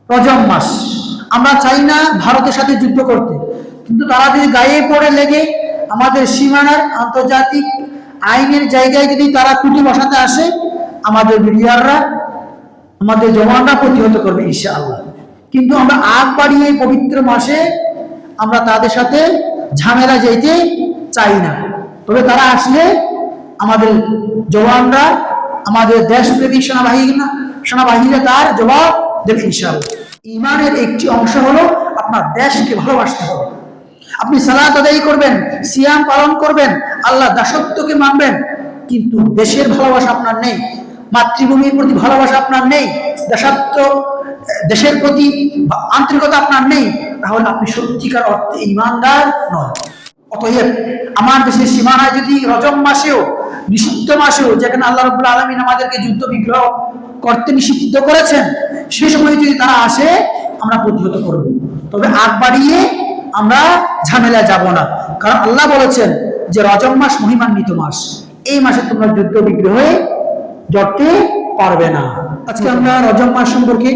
রজব মাস। আমরা চাই না ভারতের সাথে যুদ্ধ করতে, কিন্তু তারা যদি গায়ে পড়ে লেগে আমাদের সীমানার আন্তর্জাতিক আইনের জায়গায় যদি তারা কুটি বসাতে আসে, আমাদের মিডিয়াররা, আমাদের জওয়ানরা প্রতিহত করবে ইনশাআল্লাহ। কিন্তু আমরা আগ বাড়িয়ে পবিত্র মাসে আমরা তাদের সাথে ঝামেলা যেতে চাই না। তবে তারা আসলে আমাদের জওয়ানরা, আমাদের দেশপ্রেমিক সেনাবাহিনীরা তার জবাব দেবে ইনশাআল্লাহ। ইমানের একটি অংশ হলো আপনার দেশকে ভালোবাসতে হবে। আপনি সালাত আদায় করবেন, সিয়াম পালন করবেন, আল্লাহ দাসত্বকে মানবেন, কিন্তু দেশের ভালোবাসা আপনার নেই, মাতৃভূমির প্রতি ভালোবাসা আপনার নেই, দেশের প্রতি আন্তরিকতা আপনার নেই, তাহলে আপনি সত্যিকার অর্থে ইমানদার নন। অতএব আমার দেশের সীমানায় যদি রজব মাসেও, নিষিদ্ধ মাসেও, যেখানে আল্লাহ রাব্বুল আলামিন আমাদেরকে যুদ্ধ বিগ্রহ করতে নিষিদ্ধ করেছেন, সেই সময় যদি তারা আসে আমরা প্রতিহত করব। তবে আগ বাড়িয়ে আমরা ঝামেলা যাব না, কারণ আল্লাহ বলেছেন যে রজব মাস মহিমান্বিত মাস, এই মাসে তোমরা যুদ্ধ বিগ্রহে জড়তে পারবে না। আজকে আমরা রজব মাস সম্পর্কে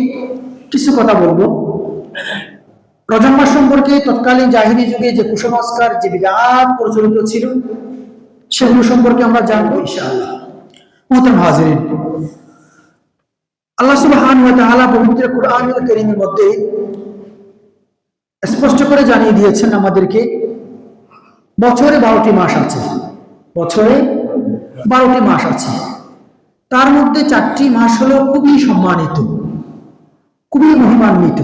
কিছু কথা বলবো। রজব মাস সম্পর্কে তৎকালীন জাহিরি যুগে যে কুসংস্কার, যে বিদআত প্রচলিত ছিল, সেগুলো সম্পর্কে আমরা জানবো ইনশাআল্লাহ। মুহতারাম হাজিরিন, আল্লাহ সুবহানাহু ওয়া তাআলা পবিত্র কুরআনুল কারীমের মধ্যে স্পষ্ট করে জানিয়ে দিয়েছেন আমাদেরকে বছরে 12টি মাস আছে, বছরে 12টি মাস আছে। তার মধ্যে 4টি মাস হলো খুবই সম্মানিত, খুবই মহিমান্বিত,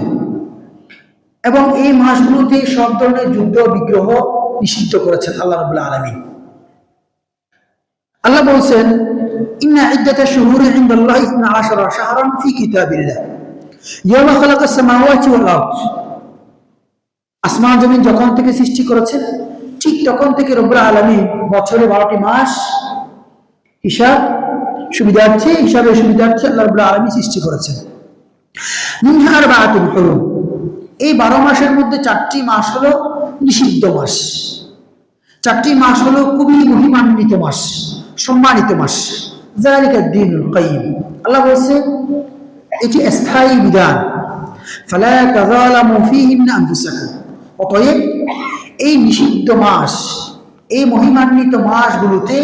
এবং এই মাসগুলোতে সব ধরনের যুদ্ধ বিগ্রহ নিষিদ্ধ করেছেন আল্লাহ রাব্বুল আলামিন। আল্লাহ বলছেন, ইন্না ইদ্দাতাশ শুহুরি ইনদাল্লাহি 12 শাহরান ফি কিতাবিল্লাহ ইয়াওমা খালাকাস সামাওয়াতি ওয়াল আরদ। আসমান জমিন যখন থেকে সৃষ্টি করেছেন, ঠিক তখন থেকে রব্বুল আলামিন বছরে 12টি মাস সুবিধার্থে আল্লাহ রাব্বুল আলামিন সৃষ্টি করেছেন। মিনহা আরবাআতুল হুরুম, এই 12 মাসের মধ্যে 4টি মাস হলো নিষিদ্ধ মাস, 4টি মাস হলো খুবই মহিমান্বিত মাস, সম্মানিত মাস। যালিকা দ্বীনুল কাইয়্যিম, আল্লাহ বলছে এটি স্থায়ী বিধান। ফালা তাযালামু ফীহিন্না আনফুসাকুম, অতএব এই নিষিদ্ধ মাস, এই মহিমান্বিত মাসগুলোতে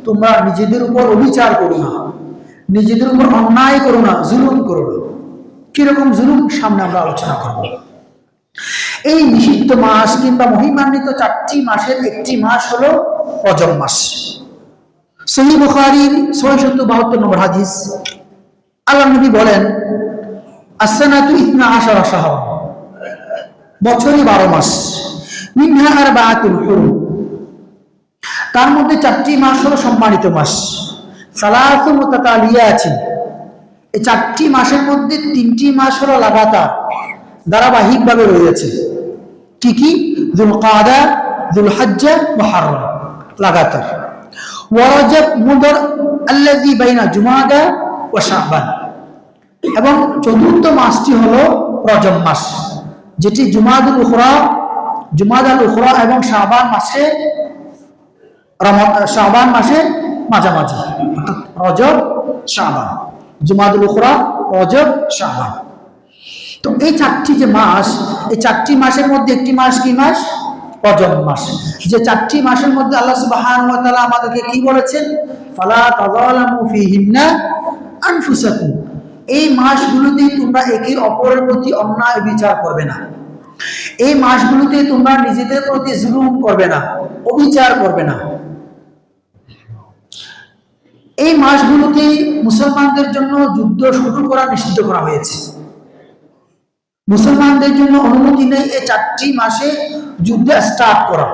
তোমরা নিজেদের উপর অবিচার করো না, নিজেদের উপর অন্যায় করো না, জুলুম করো না। কিরকম জুলুম, সামনে আমরা আলোচনা করব। এই নিষিদ্ধ মাস কিংবা মহিমান্বিত 4টি মাসের একটি মাস হলো রজব মাস। সহিহ বুখারীর 672 নম্বর হাদিস, আল্লাহ নবী বলেন, as-sanatu 12 শাহর, বছরে 12 মাস। মিনহা আরবাআতুল হুরুম, তার মধ্যে 4টি মাস হলো সম্মানিত মাস। সালাসু মুতাতালিয়াতিন, এই 4টি মাসের মধ্যে 3টি মাস হলো লাগাতার, ধারাবাহিকভাবে রয়েছে। কি কি? যুলকাদা, যুলহজ্জা, মুহররম, লাগাতার। ওয়া রজব মুদর আল্লাযী বাইনা জুমাদা ওয়া শাবান, এবং চতুর্থ মাসটি হলো রজব মাস, যেটি জুমাদুল উখরা এবং শাবান মাসের মাঝামাঝি, অর্থাৎ রজব শাবান, জুমাদুল উখরা, রজব, শাবান। তো এই 4টি যে মাস, এই 4টি মাসের মধ্যে একটি মাস কি মাস? রজব মাস। যে 4টি মাসের মধ্যে আল্লাহ সুবহানাহু ওয়া তাআলা আমাদেরকে কি বলেছেন? ফালা তাযালামু ফীহিন্না আনফুসাকুম, এই মাসগুলোতে তোমরা একে অপরের প্রতি অন্যায় বিচার করবে না, এই মাসগুলোতে তোমরা নিজেদের প্রতি জুলুম করবে না, অবিচার করবে না। এই মাসগুলোতে মুসলমানদের জন্য যুদ্ধ শুরু করা নিষিদ্ধ করা হয়েছে। মুসলমানদের জন্য অনুমতি নেই এই 4টি মাসে যুদ্ধ স্টার্ট করা।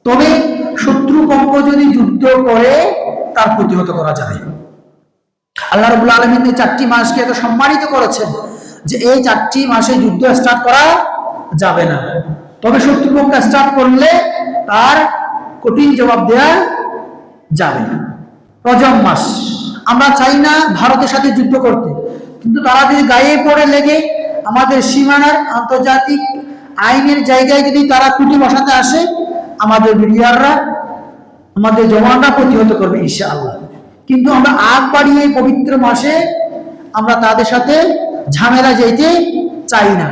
তবে শত্রুপক্ষ যদি যুদ্ধ করে তার প্রতিহত করা যাবে। আল্লাহ রাব্বুল আলামিন এই 4টি মাসকে এত সম্মানিত করেছেন যে এই 4টি মাসে যুদ্ধ স্টার্ট করা যাবে না। তবে শত্রুপক্ষ স্টার্ট করলে তার কঠিন জবাব দেওয়া যাবে। রজব মাস, আমরা চাই না ভারতের সাথে যুদ্ধ করতে, কিন্তু তারা যদি গায়ে পড়ে লেগে আমাদের সীমানার আন্তর্জাতিক আইনের জায়গায় যদি তারা কুটি বসাতে আসে, আমাদের মিডিয়াররা, আমাদের জওয়ানরা প্রতিহত করবে ইনশাআল্লাহ। কিন্তু আমরা আগ বাড়িয়ে পবিত্র মাসে আমরা তাদের সাথে ঝামেলা যেতে চাই না।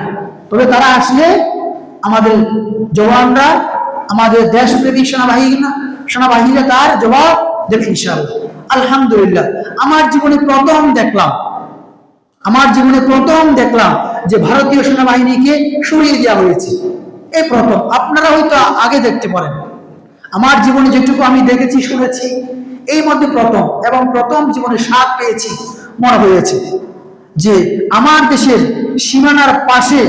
তবে তারা আসলে আমাদের জওয়ানরা, আমাদের দেশপ্রেমিক সেনাবাহিনীরা তার জবাব দেবে ইনশাআল্লাহ। আলহামদুলিল্লাহ, আমার জীবনে প্রথম দেখলাম যে ভারতীয় সেনাবাহিনীকে সরিয়ে দেওয়া হয়েছে। এই প্রথম। আপনারা হয়তো আগে দেখতে পারেন, আমার জীবনে যেটুকু আমি দেখেছি শুনেছি এই মধ্যে প্রথম, এবং প্রথম জীবনে স্বাদ পেয়েছি, মনে হয়েছে যে আমার দেশের সীমানার পাশে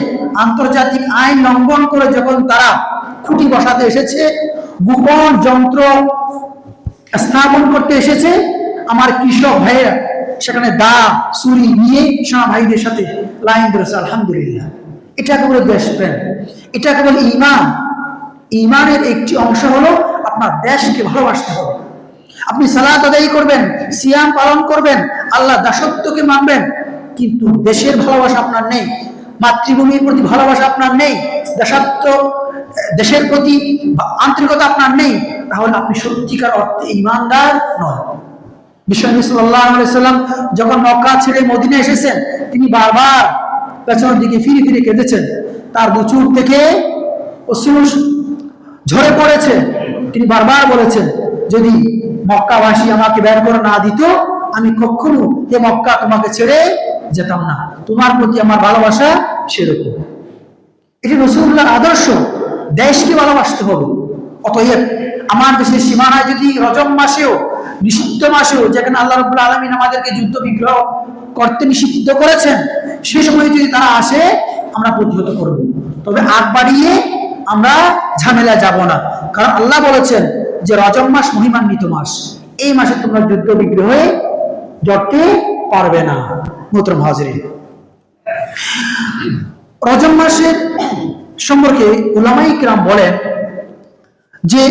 আন্তর্জাতিক আইন লঙ্ঘন করে যখন তারা খুঁটি বসাতে এসেছে, গোপন যন্ত্র স্থাপন করতে এসেছে, আমার কৃষক ভাইয়েরা সেখানে দা ছুরি নিয়ে সেনাবাহিনীর সাথে লাইন ধরেছে। আলহামদুলিল্লাহ, এটা কেবল দেশপ্রেম, এটা কেবল ঈমান। ঈমানের একটি অংশ হলো আপনার দেশকে ভালোবাসতে হবে। আপনি সালাত আদায় করবেন, সিয়াম পালন করবেন, আল্লাহ দাসত্বকে মানবেন, কিন্তু দেশের ভালোবাসা আপনার নেই, মাতৃভূমির প্রতি ভালোবাসা আপনার নেই, দেশের প্রতি আন্তরিকতা আপনার নেই, তাহলে আপনি সত্যিকার অর্থে ঈমানদার নয়। বিশ্বনবী সাল্লাল্লাহু আলাইহি সাল্লাম যখন মক্কা ছেড়ে মদিনা এসেছেন, তিনি বারবার পেছনের দিকে ফিরে ফিরে কেঁদেছেন। তার দু চোখ থেকে অশ্রু ঝরে পড়েছে। তিনি বারবার বলেছেন, যদি মক্কাবাসী আমাকে বের করে না দিত, আমি কখনো এ মক্কা তোমাকে ছেড়ে যেতাম না। তোমার প্রতি আমার ভালোবাসা সেরকম। এটি রাসূলুল্লাহর আদর্শ। দেশকে ভালোবাসতে হবে। অতএব আমার দেশের সীমানায় যদি রজব মাসেও, নিষিদ্ধ মাসেও, যেখানে আল্লাহ রাব্বুল আলামিন আমাদেরকে যুদ্ধ বিগ্রহ করতে নিষিদ্ধ করেছেন, সে সময় যদি তারা আসে, আমরা প্রতিহত করব। তবে আগ বাড়িয়ে আমরা ঝামেলা যাব না, কারণ আল্লাহ বলেছেন যে রজব মাস মহিমান্বিত মাস, এই মাসে তোমরা যুদ্ধ বিগ্রহে জড়তে পারবে না। মোহতরম হাজিরিন, রজব মাসের সম্পর্কে উলামায়ে কিরাম বলেন যে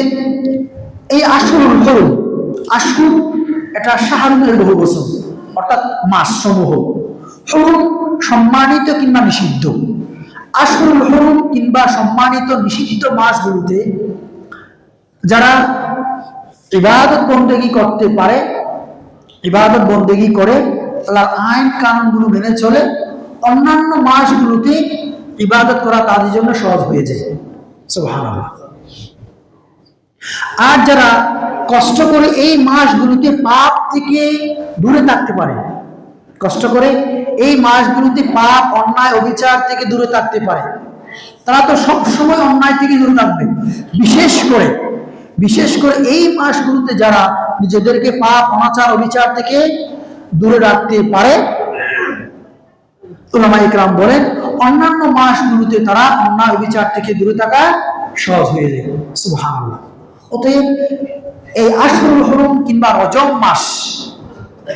এই আশহুরুল হুরুম, আশহুর এটা শাহরুনের বহুবচন, অর্থাৎ মাস সমূহ। হুরুম সম্মানিত কিংবা নিষিদ্ধ। আশহুরুল হুরুম কিংবা সম্মানিত নিষিদ্ধ মাসগুলোতে যারা ইবাদত বন্দেগী করতে পারে, ইবাদত বন্দেগী করে, আল্লাহর আইন কানুনগুলো মেনে চলে, অন্যান্য মাসগুলোতে ইবাদত করা তাদের জন্য সহজ হয়ে যায়। সুবহানাল্লাহ। আর যারা কষ্ট করে এই মাসগুলোতে পাপ থেকে দূরে থাকতে পারে, কষ্ট করে এই মাসগুলোতে পাপ, অন্যায়, অবিচার থেকে দূরে থাকতে পারে, তারা তো সবসময় অন্যায় থেকে দূরে থাকবে। বিশেষ করে এই মাসগুলোতে যারা নিজেদেরকে পাপ, অনাচার, অবিচার থেকে দূরে রাখতে পারে, উলামায়ে কিরাম বলেন অন্যান্য মাসগুলোতে তারা অন্যায়, অবিচার থেকে দূরে থাকা সহজ হয়ে যায়। সুবহানাল্লাহ। অতএব এই আশহুরুল হুরুম কিংবা রজব মাস,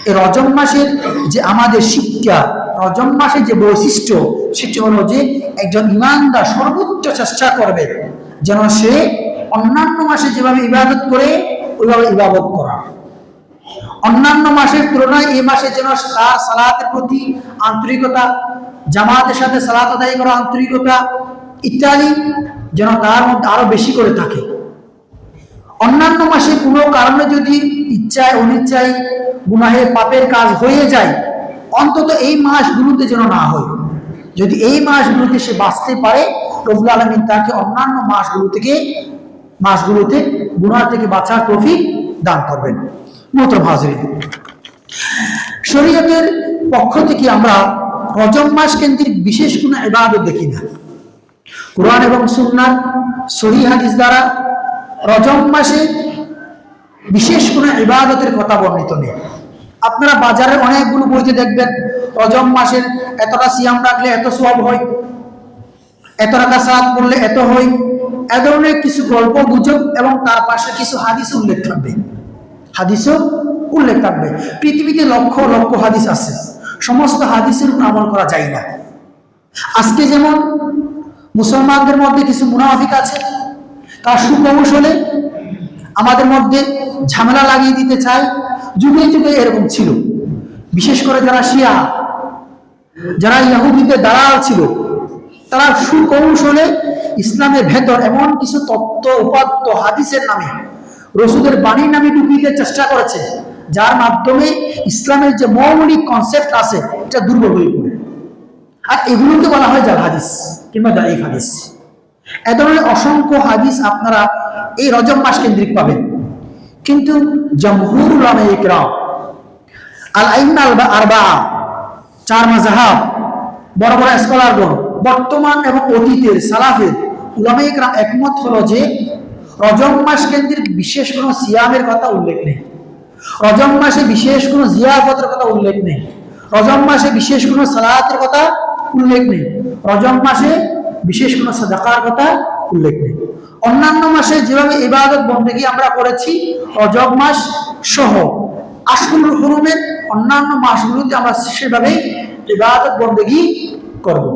এই রজব মাসের যে আমাদের শিক্ষা, রজব মাসের যে বৈশিষ্ট্য, সেটি হলো যে একজন ঈমানদার সর্বোচ্চ চেষ্টা করবে যেন সে অন্যান্য মাসে যেভাবে ইবাদত করে ওইভাবে ইবাদত করা। অন্যান্য মাসের তুলনায় এই মাসে যেন তার সালাতের প্রতি আন্তরিকতা, জামাতের সাথে সালাত আদায় করা আন্তরিকতা ইত্যাদি যেন তার মধ্যে আরো বেশি করে থাকে। অন্যান্য মাসে কোনো কারণে যদি ইচ্ছায় অনিচ্ছায় গুনাহে পাপের কাজ হয়ে যায়, অন্তত এই মাসগুলোতে যেন না হয়। যদি এই মাসগুলোতে সে বাঁচতে পারে, রব্বুল আলামিন তাকে অন্যান্য মাসগুলোতে গুনাহ থেকে বাঁচার তৌফিক দান করবেন। মোহতরম হাজিরিন, শরীয়তের পক্ষ থেকে আমরা রজব মাস কেন্দ্রিক বিশেষ কোনো ইবাদত দেখি না। কুরআন এবং সুন্নাহ সহিহ হাদিস দ্বারা রজব মাসে বিশেষ কোনো ইবাদতের কথা বর্ণিত নেই। আপনারা বাজারের অনেকগুলো বইতে দেখবেন রজব মাসের এতটা সিয়াম রাখলে এত সওয়াব হয়, এত রাকাত সালাত পড়লে এত হয়, এ ধরনের কিছু গল্প গুজব এবং তার পাশে কিছু হাদিস উল্লেখ থাকবে। পৃথিবীতে লক্ষ লক্ষ হাদিস আছে, সমস্ত হাদিসের উপর আমল করা যায় না। আজকে যেমন মুসলমানদের মধ্যে কিছু মুনাফিক আছে, তার সুকৌশলে আমাদের মধ্যে ঝামেলা লাগিয়ে দিতে চায়। যুগে যুগে এরকম ছিল। বিশেষ করে যারা শিয়া, যারা ইহুদিদের দালাল ছিল, তারা সুকৌশলে ইসলামের ভেতর এমন কিছু তত্ত্ব, উপাত্ত, হাদিসের নামে, রসুলের বাণীর নামে ঢুকিয়ে চেষ্টা করেছে, যার মাধ্যমে ইসলামের যে মৌলিক কনসেপ্ট আছে এটা দুর্বল হয়ে পড়ে। আর এগুলোকে বলা হয় জাল হাদিস কিংবা দাঈফ হাদিস। এ ধরনের অসংখ্য হাদিস আপনারা এই রজব মাস কেন্দ্রিক পাবেন। কিন্তু জমহুর উলামায়ে ইকরাম, আল আইম্মা আল আরবাআ, চার মাযহাব, বড় বড় স্কলারগণ, বর্তমান এবং অতীতের সালাফের উলামায়ে ইকরাম একমত হলো যে রজব মাস কেন্দ্রিক বিশেষ কোনো সিয়ামের কথা উল্লেখ নেই, রজব মাসে বিশেষ কোনো জিয়ারতের কথা উল্লেখ নেই, রজব মাসে বিশেষ কোনো সালাতের কথা উল্লেখ নেই, রজব মাসে বিশেষ কোনো সাদাকার কথা উল্লেখ নেই। অন্যান্য মাসে যেভাবে ইবাদত বন্দেগী আমরা করেছি, রজব মাস সহ আশহুরুল হুরুমের অন্যান্য মাসগুলোতে আমরা সেভাবেই ইবাদত বন্দেগী করব।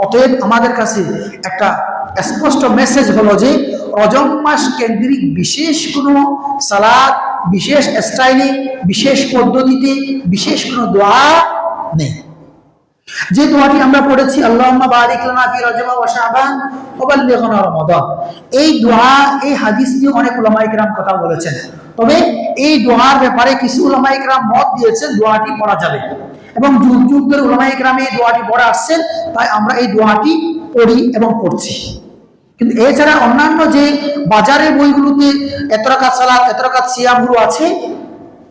অতএব আমাদের কাছে একটা স্পষ্ট মেসেজ হলো যে রজব মাস কেন্দ্রিক বিশেষ কোনো সালাত, বিশেষ স্টাইলে, বিশেষ পদ্ধতিতে, বিশেষ কোনো দোয়া নেই। যে দোয়াটি আমরা পড়েছি, আল্লাহুম্মা বারিক লানা ফি রজব ওয়া শাবান ওয়া বাল্লিগনা রমাদান, এই দোয়া, এই হাদিস নিয়ে অনেক উলামায়ে কেরাম কথা বলেছেন। তবে এই দোয়ার ব্যাপারে কিছু উলামায়ে কেরাম মত দিয়েছেন দোয়াটি পড়া যাবে, এবং যুগ যুগ ধরে উলামায়ে কেরাম এই দোয়াটি পড়ে আসছেন, তাই আমরা এই দোয়াটি পড়ি এবং পড়ছি। কিন্তু এছাড়া অন্যান্য যে বাজারের বইগুলোতে এত রাকাত সালাত, এত রাকাত সিয়ামগুলো আছে,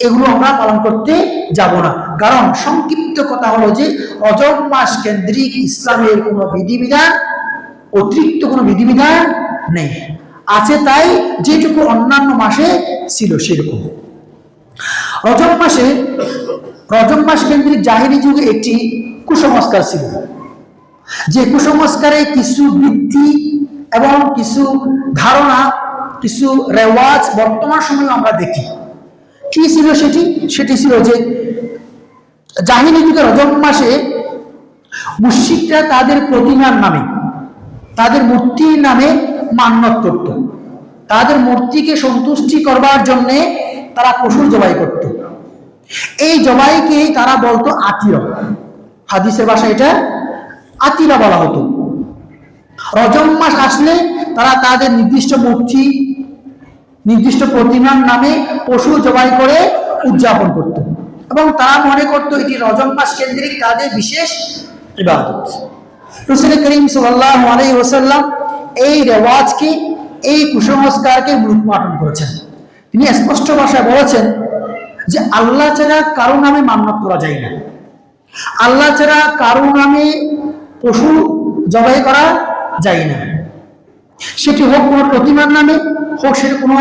এগুলো আমরা পালন করতে যাব না। কারণ সংক্ষিপ্ত কথা হলো যে রজব মাস কেন্দ্রিক ইসলামের কোনো বিধিবিধান, অতিরিক্ত কোনো বিধিবিধান নেই, আছে তাই যেটুকু অন্যান্য মাসে ছিল সেরকম। রজব মাস কেন্দ্রিক জাহেলি যুগে একটি কুসংস্কার ছিল, যে কুসংস্কারে কিছু বৃত্তি এবং কিছু ধারণা, কিছু রেওয়াজ বর্তমান সময়ে আমরা দেখি। কি ছিল সেটি? সেটি ছিল যে জাহিলি যুগে রজব মাসে মুশরিকরা তাদের প্রতিমার নামে, তাদের মূর্তির নামে মান্যত করত, তাদের মূর্তিকে সন্তুষ্টি করবার জন্য তারা পশু জবাই করত। এই জবাইকে তারা বলতো আতিরা, হাদিসের ভাষায় এটা আতিরা বলা হতো। রজব মাস আসলে তারা তাদের নির্দিষ্ট মূর্তি, নির্দিষ্ট প্রতিমার নামে পশু জবাই করে উদযাপন করত, এবং তারা মনে করত এটি রজব মাস কেন্দ্রিক তাদের বিশেষ ইবাদত। রাসূল করিম সাল্লাল্লাহু আলাইহি ওয়াসাল্লাম এই রেওয়াজকে, এই কুসংস্কারকে মূলোৎপাটন করেছেন। তিনি স্পষ্ট ভাষায় বলেছেন যে আল্লাহ ছাড়া কারো নামে মান্যত করা যায় না, আল্লাহ ছাড়া কারো নামে পশু জবাই করা যায় না, সেটি হোক কোনো প্রতিমার নামে, হোক সেটি কোনো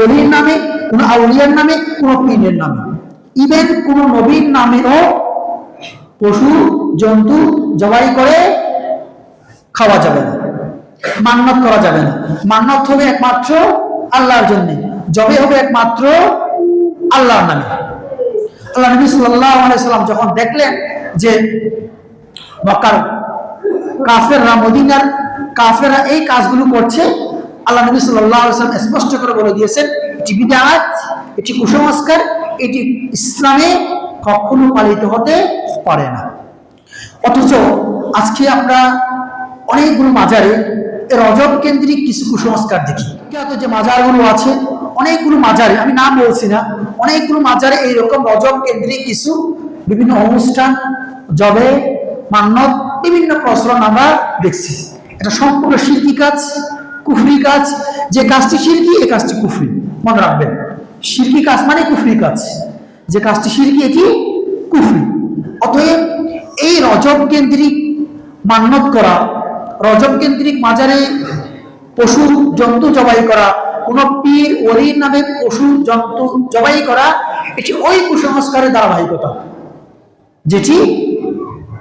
অলির নামে, কোনো আউলিয়ার নামে, কোনো পীরের নামে, ইভেন কোনো নবীর নামেও পশু জন্তু জবাই করে খাওয়া যাবে না, মান্যত করা যাবে না। মান্যত হবে একমাত্র আল্লাহর জন্য, জবে হবে একমাত্র আল্লাহর নামে। আল্লাহ নবী সাল্লাল্লাহু আলাইহি ওয়াসাল্লাম যখন দেখলেন যে মক্কার কাফেররা, মদিনার কাফেররা এই কাজগুলো করছে, আল্লাহ নবী সাল্লাল্লাহু আলাইহি ওয়াসাল্লাম স্পষ্ট করে বলে দিয়েছেন এটি বিদআত, এটি কুসংস্কার, এটি ইসলামে কখনো পালিত হতে পারে না। অথচ আজকে আমরা অনেকগুলো মাজারে রজব কেন্দ্রিক কিছু কুসংস্কার দেখি। যে মাজারগুলো আছে, অনেকগুলো মাজারে, আমি নাম বলছি না, অনেকগুলো মাজারে এইরকম রজব কেন্দ্রিক কিছু বিভিন্ন অনুষ্ঠান, জবে, মান্যত, বিভিন্ন প্রচলন আমরা দেখছি। এটা সম্পূর্ণ শিরকি কাজ, কুফরি কাজ। যে কাজটি শিরকি, এই কাজটি কুফরি, মনে রাখবেন। শিরকি কাজ মানে কুফরি কাজ, যে কাজটি শিরকি এটি কুফরি। অতএব এই রজব কেন্দ্রিক মান্যত করা, রজব কেন্দ্রিক মাজারে পশু জন্তু জবাই করা, কোন পীর ওলির নামে পশু জন্তু জবাই করা, এটি ওই কুসংস্কারের ধারাবাহিকতা যেটি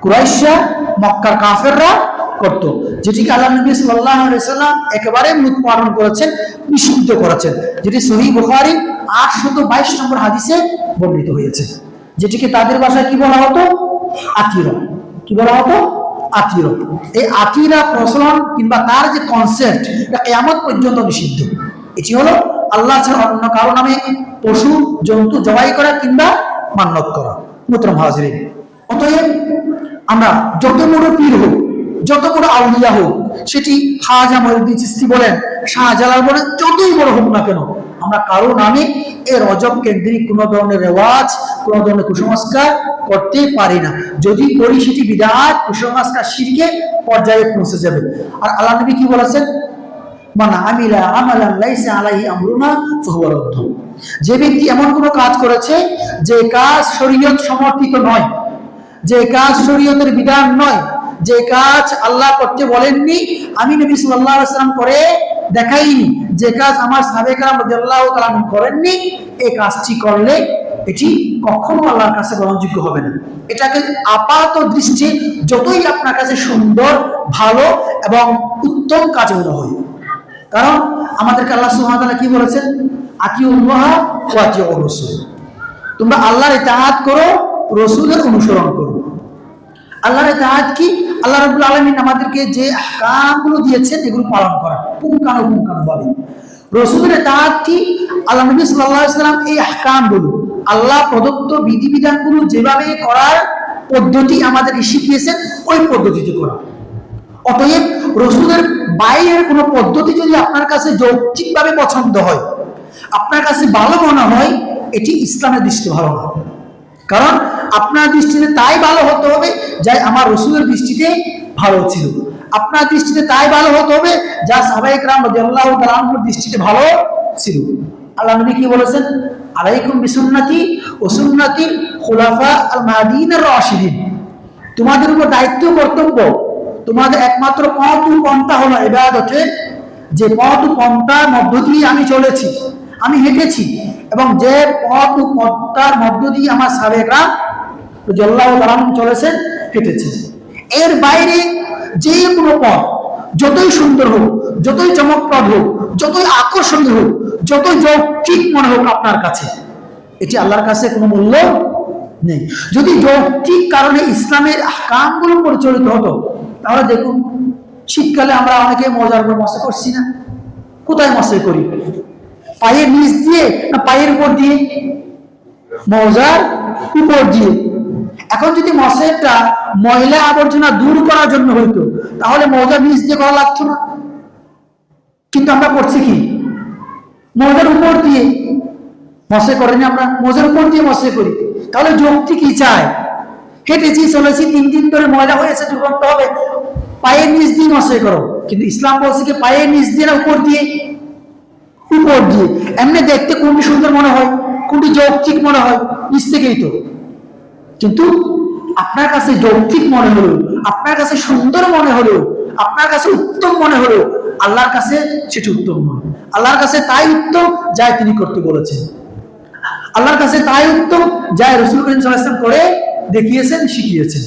কুরাইশরা, মক্কার কাফেররা করত, যেটিকে আল্লাহ নবী সাল্লাল্লাহু আলাইহি ওয়াসাল্লাম একেবারে মূলোৎপাটন করেছেন, নিষিদ্ধ করেছেন, যেটি সহিহ বুখারী 822 নম্বর হাদিসে বর্ণিত হয়েছে, যেটিকে তাদের ভাষায় কি বলা হতো? আকিরা। কি বলা হতো? আকিরা। এই আকিরা প্রচলন কিংবা তার যে কনসেপ্ট, এটা কিয়ামত পর্যন্ত নিষিদ্ধ। এটি হলো আল্লাহ ছাড়া অন্য কারো নামে পশু জন্তু জবাই করা কিংবা মান্যত করা। মুহতারাম হাজিরিন, অতএব আমরা যত বড় পীর হোক, যত বড় আউলিয়া হোক, সেটি খাজা মঈনুদ্দিন চিশতি বলেন, শাহজালাল বলেন, যতই বড় হোক না কেন, আমরা কারো নামে এই রজব কেন্দ্রিক কোনো ধরনের রেওয়াজ, কোনো ধরনের কুসংস্কার করতে পারি না। যদি করি সেটি বিদআত, কুসংস্কার, শিরকে পর্যায়ে পৌঁছে যাবে। আর আল্লাহ নবী কি বলেছেন? মান আমিলা আমালান লাইসা আলাইহি আমরুনা ফাহুয়া রাদ্দ। যে ব্যক্তি এমন কোনো কাজ করেছে যে কাজ শরীয়ত সমর্থিত নয়, যে কাজ শরীয়তের বিধান নয়, যে কাজ আল্লাহ করতে বলেননি, আমি নবী সাল্লাল্লাহু আলাইহি ওয়াসাল্লাম করে দেখাইনি, যে কাজ আমার সাহাবায়ে কেরাম রাদিয়াল্লাহু তাআলা আনহুম করেননি, এই কাজটি করলে এটি কখনো আল্লাহর কাছে গ্রহণযোগ্য হবে না। এটাকে আপাত দৃষ্টি যতই আপনার কাছে সুন্দর, ভালো এবং উত্তম কাজ মনে হয়, কারণ আমাদেরকে আল্লাহ সুবহানাহু ওয়া তাআলা কি বলেছেন? আতিউল্লাহ ওয়া আতিউর রাসূল। তোমরা আল্লাহর ইতাআত করো, রাসূলের অনুসরণ করো। আল্লাহর ইতাআত কি? আল্লাহ রাব্বুল আলামিন আমাদেরকে যে আহকামগুলো দিয়েছেন এগুলো পালন করা পুঙ্খানুপুঙ্খানুভাবে। রাসূলের ইতাআত কি? আল্লাহ নবী সাল্লাল্লাহু আলাইহি ওয়াসাল্লাম এই আহকামগুলো, আল্লাহ প্রদত্ত বিধিবিধানগুলো যেভাবে করার পদ্ধতি আমাদেরকে শিখিয়েছেন ওই পদ্ধতিতে করা। অতএব রাসূলের বাইরের কোনো পদ্ধতি যদি আপনার কাছে যৌক্তিকভাবে পছন্দ হয়, আপনার কাছে ভালো মনে হয়, এটি ইসলামের দৃষ্টি ভালো না। কারণ আপনার দৃষ্টিতে তাই ভালো হতে হবে যা আমার রাসূলের দৃষ্টিতে ভালো ছিল। আপনার দৃষ্টিতে তাই ভালো হতে হবে যা সাহাবায়ে কেরাম রাদিয়াল্লাহু তাআলা আনহুর দৃষ্টিতে ভালো ছিল। আল্লাহ নবী কি বলেছেন? আলাইকুম বিসুন্নতি ওয়া সুন্নাতিল খুলাফা আল মাহদিয়িন রাশিদিন। তোমাদের উপর দায়িত্ব, কর্তব্য, তোমাদের একমাত্র পথ ও পন্থা হলো ইবাদতের, যে পথ ও পন্থার মধ্য দিয়ে আমি চলেছি, আমি হেঁটেছি, এবং যে পথ ও পন্থার মধ্য দিয়ে আমার সাহাবায়ে কেরাম রাদিয়াল্লাহু তাআলা আনহুম চলেছেন, হেঁটেছেন। এর বাইরে যে কোনো পথ যতই সুন্দর হোক, যতই চমকপ্রদ হোক, যতই আকর্ষণীয় হোক, যতই যৌক্তিক মনে হোক আপনার কাছে, এটি আল্লাহর কাছে কোনো মূল্য নেই। যদি যৌক্তিক কারণে ইসলামের আহকামগুলো পরিচালিত হতো, তাহলে দেখুন শীতকালে আমরা অনেকে মজার উপর মশা করছি না? কোথায় মশা করি? পায়ের নিচ দিয়ে না পায়ের উপর দিয়ে? মজার উপর দিয়ে। এখন যদি মশাটা ময়লা আবর্জনা দূর করার জন্য হইতো, তাহলে মজার নিচ দিয়ে করা লাগতো না। কিন্তু আমরা করছি কি? মজার উপর দিয়ে মশা করিনি, আমরা মজার উপর দিয়ে মশা করি। তাহলে যুক্তি কি চায়? হেঁটেছি, চলেছি, 3 দিন ধরে ময়লা হয়েছে, দুর্গন্ধ হবে, পায়ের নিচ দিয়ে মশা করো। কিন্তু ইসলাম বলছে কি পায়ের নিচ দিয়ে না উপর দিয়ে? উপর দিয়ে। এমনি দেখতে কোনটি সুন্দর মনে হয়, কোনটি যৌক্তিক মনে হয়? নিচ থেকেই তো। কিন্তু আপনার কাছে যৌক্তিক মনে হলো, আপনার কাছে সুন্দর মনে হলো, আপনার কাছে উত্তম মনে হলো, আল্লাহর কাছে সেটি উত্তম নয়। আল্লাহর কাছে তাই উত্তম যা তিনি করতে বলেছেন। আল্লাহর কাছে তাই উত্তম যা রাসূল করিম সাল্লাল্লাহু আলাইহি ওয়াসাল্লাম করে দেখিয়েছেন, শিখিয়েছেন।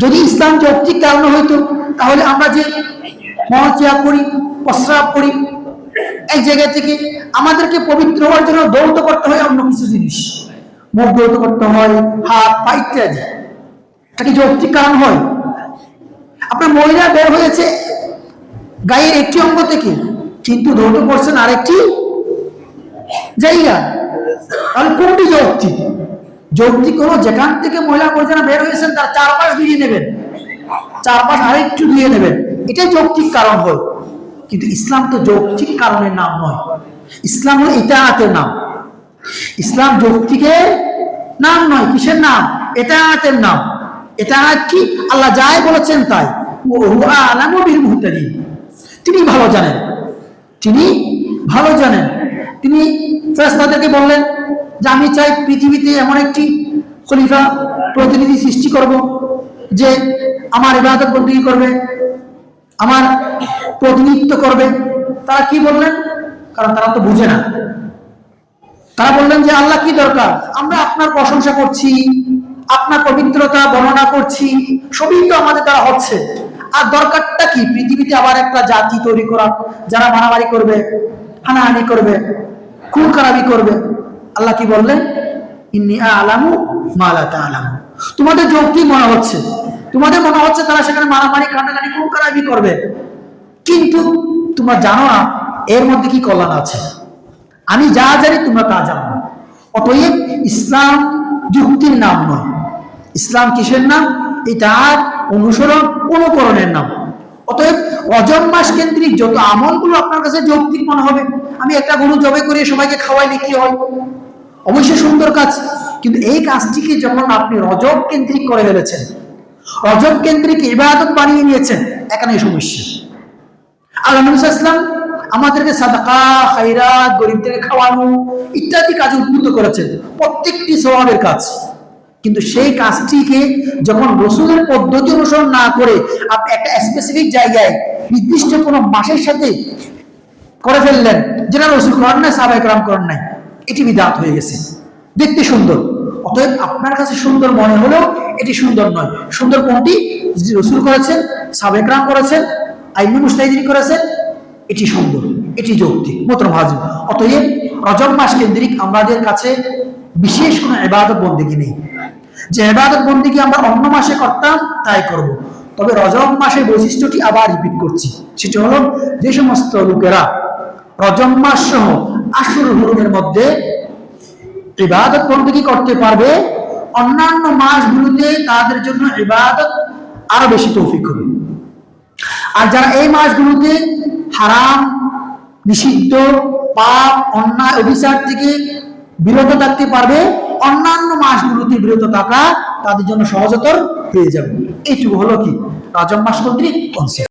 যদি ইসলাম যৌক্তিক কারণে হইতো, তাহলে আমরা যে মলত্যাগ করি, প্রস্রাব করি, এক জায়গা থেকে আমাদেরকে পবিত্র হওয়ার জন্য দৌত করতে হয় অন্য কিছু জিনিস, মুখ দৌত করতে হয়, হাত পা ইত্যাদি, এটা কি যৌক্তিক কারণ হয়? আপনার মহিলা বের হয়েছে গায়ের একটি অঙ্গ থেকে, কিন্তু দৌত করছেন আরেকটি জায়গা, তাহলে কোনটি যৌক্তিক? যৌক্তিক হলো যেখান থেকে মহিলা আবর্জনা বের হয়েছেন তার চারপাশ দিয়ে নেবেন, চারপাশ আরেকটু দিয়ে নেবেন, এটাই যৌক্তিক কারণ হয়। কিন্তু ইসলাম তো যৌক্তিক কারণের নাম নয়, ইসলাম হলো ইতাআতের নাম। ইসলাম যৌক্তিকের নাম নয়, কিসের নাম? ইতাআতের নাম। ইতাআত কি? আল্লাহ যাই বলেছেন তাই। ওয়া আলামু বিল মুহতাদিন। তিনি ভালো জানেন, তিনি ভালো জানেন। তিনি ফেরেশতাদেরকে বললেন যে আমি চাই পৃথিবীতে এমন একটি খলিফা, প্রতিনিধি সৃষ্টি করব যে আমার ইবাদত বন্দেগী করবে, আমার প্রতিনিধিত্ব করবে। তারা কি বললেন? কারণ তারা তো বুঝে না। তারা বললেন যে আল্লাহ কি দরকার? আমরা আপনার প্রশংসা করছি, আপনার পবিত্রতা বর্ণনা করছি, সবই তো আমাদের দ্বারা হচ্ছে, আর দরকারটা কি? পৃথিবীতে আবার একটা জাতি তৈরি করা যারা মারামারি করবে, হানাহানি করবে, খুন খারাপি করবে। আল্লাহ কি বললেন? ইন্নী আ'লামু মা লা তা'লামুন। তোমাদের যৌক্তিক মনে হচ্ছে, তোমাদের মনে হচ্ছে তারা সেখানে মারামারি, কাটাকাটি, খুন খারাপি করবে, কিন্তু তোমরা জানো না এর মধ্যে কি কল্যাণ আছে। আমি যা জানি তোমরা তা জানো না। অতএব ইসলাম যুক্তির নাম নয়, ইসলাম কিসের নাম? এটা অনুসরণ, অনুকরণের নাম। অতএব রজব মাস কেন্দ্রিক যত আমলগুলো আপনার কাছে যৌক্তিক মনে হবে, আমি একটা গরু জবাই করে সবাইকে খাওয়াইলে কি হয়, অবশ্যই সুন্দর কাজ, কিন্তু এই কাজটিকে যখন আপনি রজব কেন্দ্রিক করে ফেলেছেন, রজব কেন্দ্রিক ইবাদত বানিয়ে নিয়েছেন, এখানে সমস্যা। আল্লাহ নবী সাল্লাল্লাহু আলাইহি ওয়াসাল্লাম আমাদেরকে সাদাকা, খায়রাত, গরিবদেরকে খাওয়ানো ইত্যাদি কাজে উদ্বুদ্ধ করেছেন, প্রত্যেকটি সওয়াবের কাজ। কিন্তু সেই কাজটিকে যখন রসুলের পদ্ধতি অনুসরণ না করে আপনি একটা স্পেসিফিক জায়গায় নির্দিষ্ট কোনো মাসের সাথে করে ফেললেন, যেটা রসুল করেন নাই, সাহাবায়ে কেরাম করেন নাই, এটি বিদআত হয়ে গেছে। দেখতে সুন্দর, অতএব আপনার কাছে সুন্দর মনে হলেও এটি সুন্দর নয়। সুন্দর কোনটি? যেটি রসুল করেছেন, সাহাবায়ে কেরাম করেছেন, আইম্মায়ে মুজতাহিদিন করেছেন, এটি সুন্দর, এটি যৌক্তিক। মোহতারাম হাজির, অতএব রজব মাস কেন্দ্রিক আমাদের কাছে বিশেষ কোনো ইবাদত বন্দেগী নেই। যে ইবাদত বন্দেগী আমরা অন্য মাসে করতাম তাই করব। তবে রজব মাসের বৈশিষ্ট্যটি আবার রিপিট করছি, সেটি হলো যে সমস্ত লোকেরা রজব মাস সহ আশুর হুরুমের মধ্যে ইবাদত বন্দেগী করতে পারবে, অন্যান্য মাসগুলোতে তাদের জন্য ইবাদত আরো বেশি তৌফিক হবে। আর যারা এই মাসগুলোতে হারাম, নিষিদ্ধ, পাপ, অন্যায়, অভিচার থেকে বিরত থাকতে পারবে, অন্যান্য মাসগুলোতে বিরত থাকা তাদের জন্য সহজতর হয়ে যাবে। এইটুকু হলো কি রজব মাস কেন্দ্রিক কনসেপ্ট।